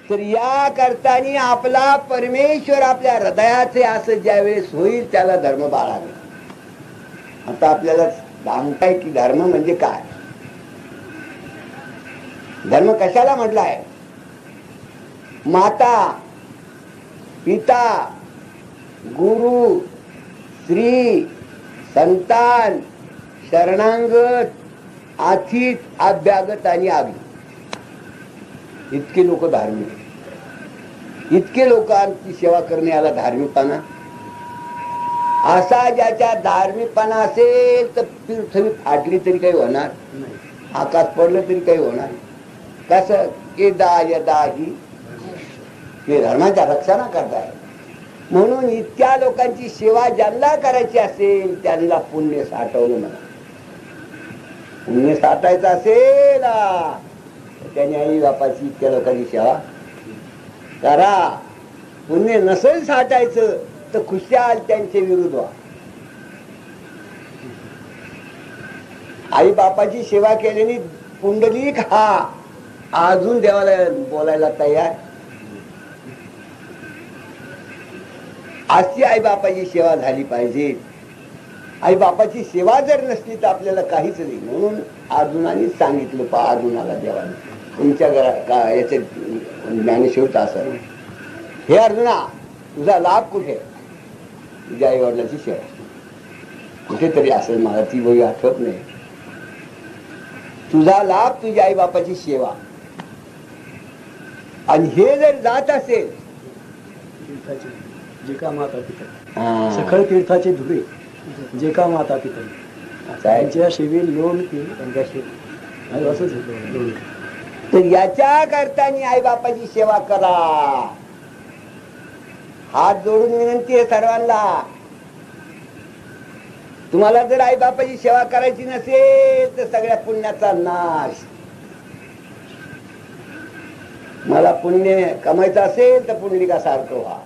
तर या करताना आपला परमेश्वर आपल्या हृदयाचे असं ज्यावेळेस होईल त्याला धर्म बाळावे. आता आपल्याला सांगताय की धर्म म्हणजे काय, धर्म कशाला म्हटलाय. माता पिता गुरु स्त्री संतान शरणांगत आथित अभ्यागत आणि आगी, इतके लोक धार्मिक, इतके लोकांची सेवा करणे याला धार्मिकपणा. असा ज्याच्या धार्मिकपणा असेल तर पृथ्वी फाटली तरी काही होणार नाही, आकाश पडलं तरी काही होणार. कसं यदा यदा ही हे धर्माच्या रक्षणा करताय. म्हणून इतक्या लोकांची सेवा ज्यांना करायची असेल त्यांना पुण्य साठवलं. म्हणा पुण्य साठायचं असेल त्याने आई बापाची इतक्या लोकांची सेवा करा. पुण्य नसेल साठायचं तर खुशाल त्यांचे विरुद्ध व्हा. आई बापाची सेवा केल्याने पुंडलिक हा अजून देवाला बोलायला तयार. अशी आई बापाची सेवा झाली पाहिजे. आई बापाची सेवा जर नसली तर आपल्याला काहीच नाही. म्हणून अर्जुनानेच सांगितलं पा अर्जुनाला देवाने तुमच्या घरात याचे ज्ञानेश्वरच असं, हे अर्जुना तुझा लाभ कुठे, तुझ्या आई वडिलाची सेवा कुठेतरी असेल, मला ती वही आठवत नाही. तुझा लाभ तुझ्या आई बापाची सेवा. आणि हे जर जात असेल जे का माता पिता सखळ तीर्थाचे धुवे जे का माता पिता त्यांच्या सेवे लोण असंच होतं. तर याच्या करताना आई बापाची सेवा करा. हात जोडून विनंती आहे सर्वांना. तुम्हाला जर आई बापाची सेवा करायची नसेल तर सगळ्या पुण्याचा नाश. मला पुण्य कमायचं असेल तर पुंडलिकासारखं व्हा.